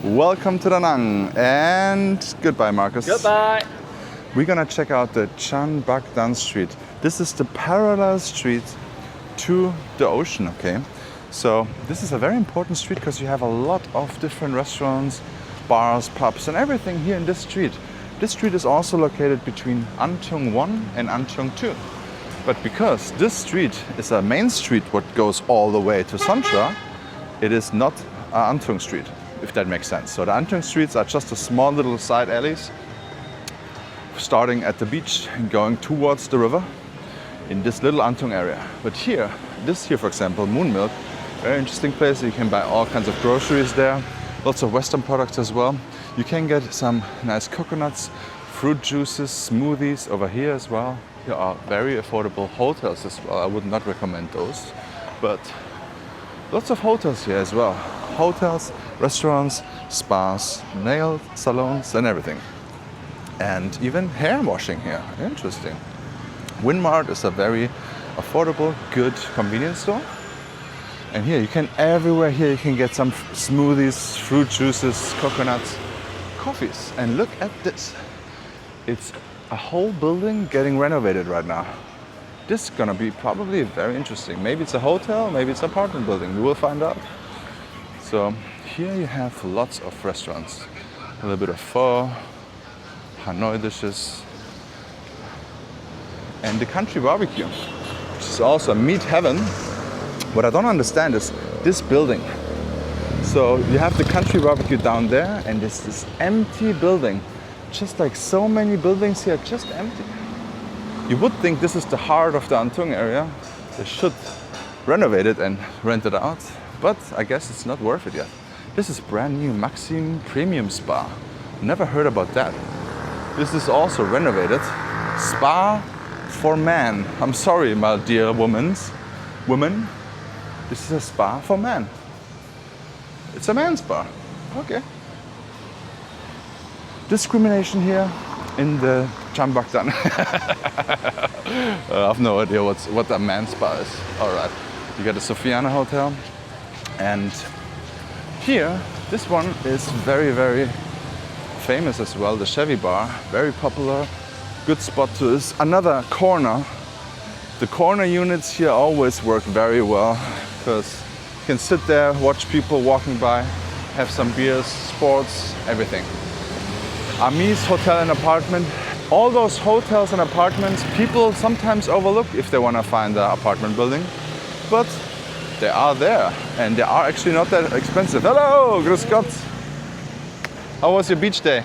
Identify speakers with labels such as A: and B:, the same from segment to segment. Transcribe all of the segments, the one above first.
A: Welcome to Da Nang and goodbye, Marcus.
B: Goodbye.
A: We're gonna check out the Chan Bak Dan Street. This is the parallel street to the ocean, okay? So this is a very important street because you have a lot of different restaurants, bars, pubs and everything here in this street. This street is also located between Ancheong 1 and Ancheong 2. But because this street is a main street what goes all the way to Sancha, it is not Ancheong Street, if that makes sense. So the Ancheong streets are just a small little side alleys starting at the beach and going towards the river in this little Ancheong area. But here, this here for example, Moon Milk, very interesting place. You can buy all kinds of groceries there, lots of Western products as well. You can get some nice coconuts, fruit juices, smoothies over here as well. Here are very affordable hotels as well. I would not recommend those, but lots of hotels here as well. Hotels, restaurants, spas, nail salons and everything. And even hair washing here, interesting. Winmart is a very affordable, good convenience store. And here you can, everywhere here you can get some smoothies, fruit juices, coconuts, coffees. And look at this. It's a whole building getting renovated right now. This is gonna be probably very interesting. Maybe it's a hotel, maybe it's an apartment building. We will find out. So here you have lots of restaurants. A little bit of pho, Hanoi dishes, and the country barbecue, which is also a meat heaven. What I don't understand is this building. So you have the country barbecue down there and there's this empty building. Just like so many buildings here, just empty. You would think this is the heart of the Antung area. They should renovate it and rent it out, but I guess it's not worth it yet. This is brand new Maxim Premium Spa. Never heard about that. This is also renovated. Spa for men. I'm sorry, my dear women. This is a spa for men. It's a man's spa. Okay. Discrimination here in the Chan Bak Dan. I have no idea what a man's spa is. All right. You got the Sofiana Hotel. And here, this one is very, very famous as well. The Chevy Bar, very popular. Good spot to this. Another corner. The corner units here always work very well because you can sit there, watch people walking by, have some beers, sports, everything. Amis Hotel and Apartment. All those hotels and apartments people sometimes overlook if they want to find an apartment building, but they are there and they are actually not that expensive. Hello, grüß Gott. How was your beach day?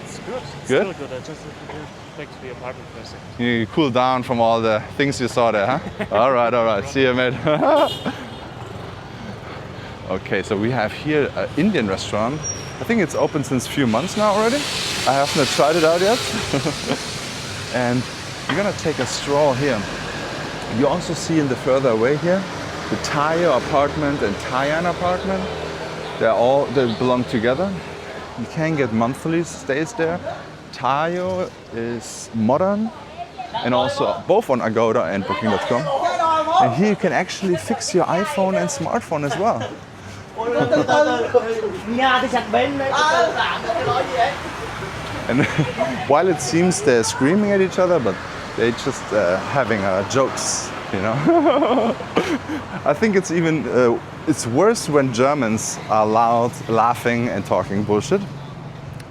B: It's good. It's
A: Good?
B: still good. I just have to get back to the apartment for a second.
A: You cool down from all the things you saw there, huh? All right. See you, mate. Okay, so we have here an Indian restaurant. I think it's open since a few months now already. I haven't tried it out yet. And we're gonna take a stroll here. You also see in the further away here, the Tayo apartment and Tayan apartment. They belong together. You can get monthly stays there. Tayo is modern and also both on Agoda and Booking.com. And here you can actually fix your iPhone and smartphone as well. And while it seems they're screaming at each other, but they're just having jokes, you know. I think it's even it's worse when Germans are loud, laughing and talking bullshit.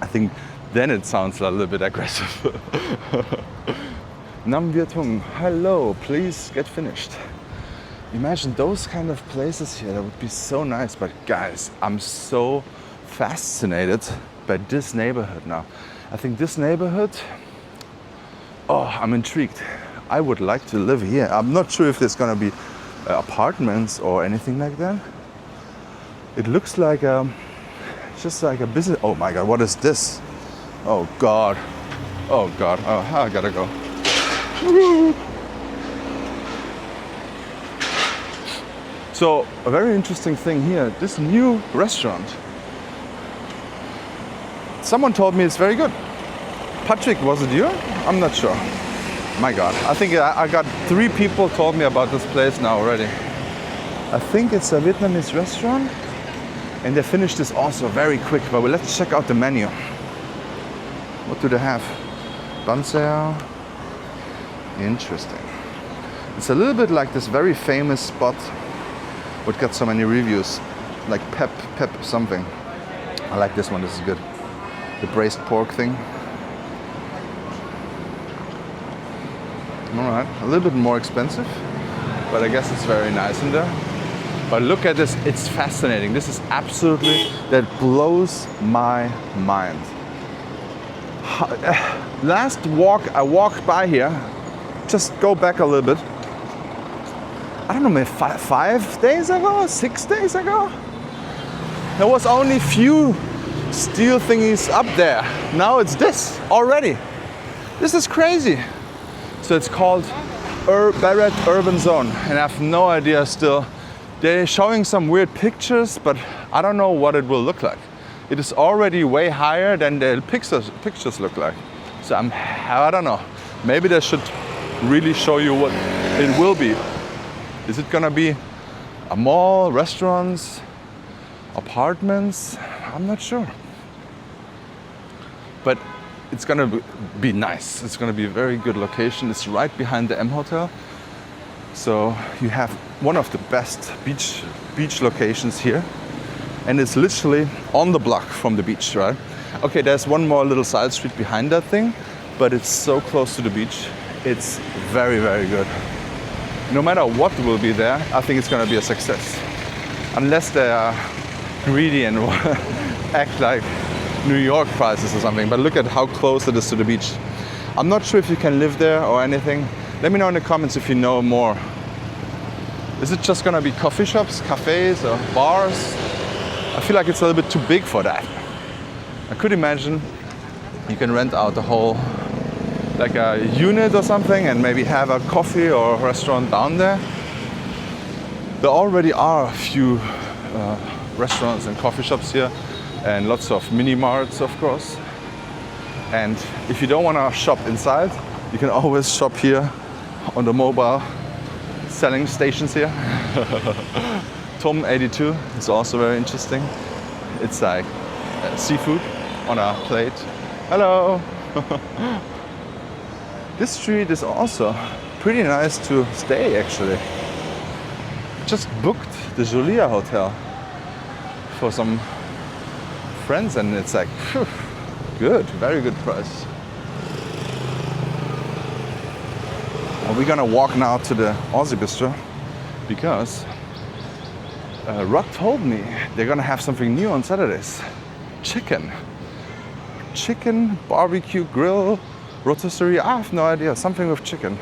A: I think then it sounds a little bit aggressive. Nam Vietung, hello, please get finished. Imagine those kind of places here, that would be so nice. But guys, I'm so fascinated by this neighborhood now. I think this neighborhood, oh, I'm intrigued. I would like to live here. I'm not sure if there's gonna be apartments or anything like that. It looks like just like a business. Oh my God, what is this? Oh God, oh I gotta go. So a very interesting thing here, this new restaurant. Someone told me it's very good. Patrick, was it you? I'm not sure. My God, I think I got 3 people told me about this place now already. I think it's a Vietnamese restaurant And they finish this also very quick. But let's check out the menu. What do they have? Bansea. Interesting. It's a little bit like this very famous spot which got so many reviews, like Pep something. I like this one, this is good. The braised pork thing. All right, a little bit more expensive, but I guess it's very nice in there. But look at this, it's fascinating. This is absolutely, that blows my mind. Last walk, I walked by here, just go back a little bit. I don't know, maybe 5 days ago, 6 days ago? There was only few steel thingies up there. Now it's this already. This is crazy. So it's called Barrett Urban Zone, and I have no idea still. They're showing some weird pictures, but I don't know what it will look like. It is already way higher than the pictures look like. So I don't know. Maybe they should really show you what it will be. Is it gonna be a mall, restaurants, apartments? I'm not sure. But it's gonna be nice. It's gonna be a very good location. It's right behind the M Hotel. So you have one of the best beach locations here. And it's literally on the block from the beach, right? Okay, there's one more little side street behind that thing, but it's so close to the beach. It's very, very good. No matter what will be there, I think it's gonna be a success. Unless they are greedy and act like New York prices or something, but look at how close it is to the beach. I'm not sure if you can live there or anything. Let me know in the comments if you know more. Is it just gonna be coffee shops, cafes, or bars? I feel like it's a little bit too big for that. I could imagine you can rent out the whole, like a unit or something, and maybe have a coffee or a restaurant down there. There already are a few restaurants and coffee shops here, and lots of mini marts, of course. And if you don't want to shop inside, you can always shop here on the mobile selling stations here. Tom 82 is also very interesting. It's like seafood on a plate. Hello. This street is also pretty nice to stay, actually. Just booked the Julia Hotel for some friends, and it's like, phew, good, very good price. Well, we're gonna walk now to the Aussie Bistro because Rod told me they're gonna have something new on Saturdays. Chicken barbecue grill rotisserie. I have no idea, something with chicken.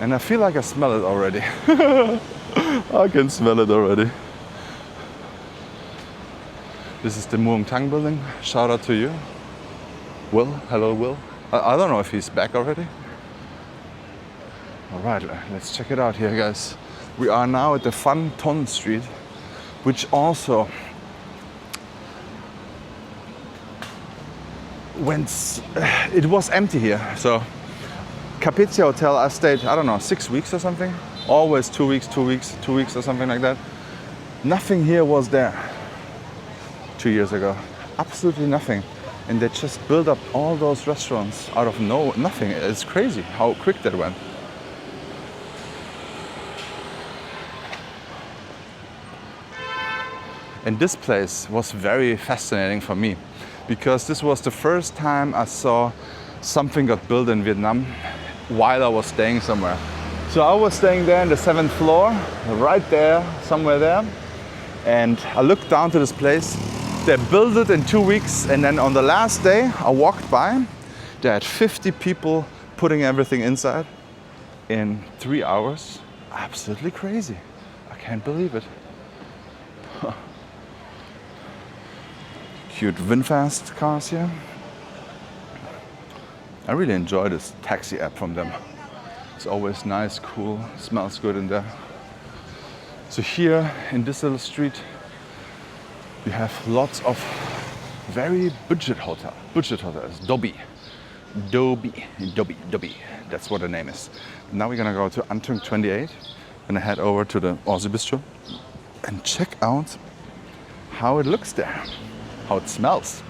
A: And I feel like I smell it already. I can smell it already. This is the Muang Thang building. Shout out to you. Will, hello Will. I don't know if he's back already. All right, let's check it out here, guys. We are now at the Phan Ton Street, which also it was empty here. So Capizia Hotel, I stayed, I don't know, 6 weeks or something. Always 2 weeks or something like that. Nothing here was there 2 years ago. Absolutely nothing. And they just built up all those restaurants out of nothing. It's crazy how quick that went. And this place was very fascinating for me because this was the first time I saw something got built in Vietnam while I was staying somewhere. So I was staying there in the 7th floor, right there, somewhere there. And I looked down to this place. They built it in 2 weeks, and then on the last day I walked by, they had 50 people putting everything inside in 3 hours. Absolutely crazy. I can't believe it. Cute VinFast cars here. I really enjoy this taxi app from them. It's always nice, cool, smells good in there. So here in this little street, you have lots of very budget hotels. Dobby. That's what the name is. Now we're gonna go to Antung 28 and head over to the Aussie Bistro and check out how it looks there, how it smells.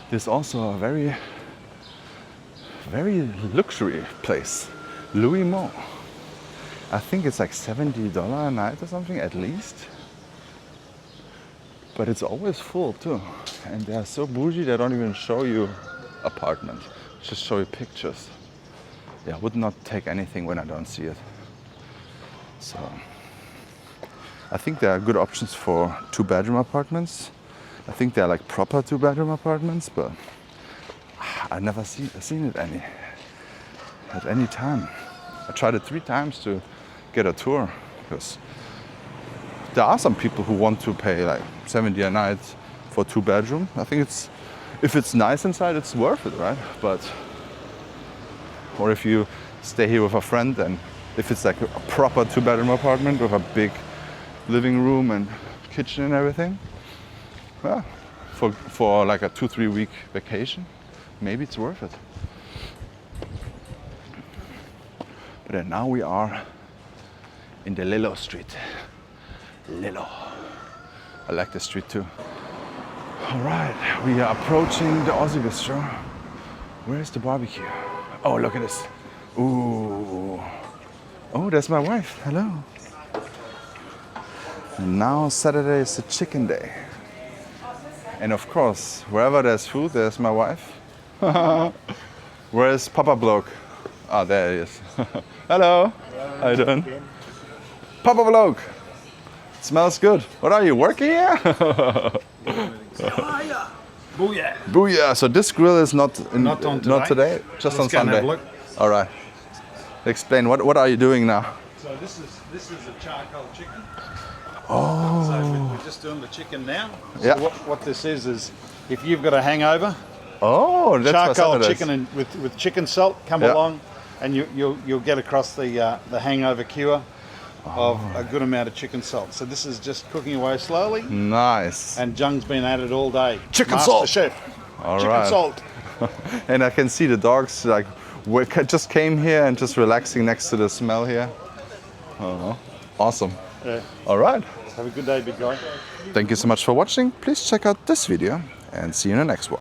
A: There's also a very luxury place, Louis Mo. I think it's like $70 a night or something at least. But it's always full too. And they're so bougie they don't even show you apartment, just show you pictures. Yeah, I would not take anything when I don't see it. So I think there are good options for 2-bedroom apartments. I think they're like proper 2-bedroom apartments, but I've never seen it at any time. I tried it 3 times to get a tour because there are some people who want to pay like $70 a night for 2-bedroom. I think if it's nice inside, it's worth it, right? Or if you stay here with a friend, and if it's like a proper 2-bedroom apartment with a big living room and kitchen and everything, well, for like a 2-3 week vacation, maybe it's worth it. But then now we are in the Lilo Street. Lilo. I like the street too. All right, we are approaching the Aussie Bistro. Where's the barbecue? Oh, look at this. Ooh. Oh, that's my wife. Hello. And now Saturday is the chicken day. And of course, wherever there's food, there's my wife. Where's Papa Bloke? Ah, there he is. Hello. How you doing? Papa Bloke. Smells good. What are you, working here?
C: Booyah.
A: Booyah. So this grill is not
C: Not
A: today, just
C: Let's
A: on
C: go and have
A: Sunday.
C: a look.
A: All right. Explain, what are you doing now?
C: So this is a charcoal chicken.
A: Oh.
C: So we're just doing the chicken now. So
A: Yeah.
C: what this is if you've got a hangover,
A: Oh, that's
C: charcoal
A: what
C: chicken and with chicken salt come
A: Yeah.
C: along, and you'll get across the hangover cure of a good amount of chicken salt. So this is just cooking away slowly,
A: Nice.
C: and Jung's been at it all day.
A: Chicken
C: Master
A: salt.
C: chef.
A: All
C: Chicken
A: right.
C: salt.
A: And I can see the dogs like just came here and just relaxing next to the smell here. Oh, awesome.
C: Yeah.
A: All right.
C: Have a good day, big guy.
A: Thank you so much for watching. Please check out this video and see you in the next one.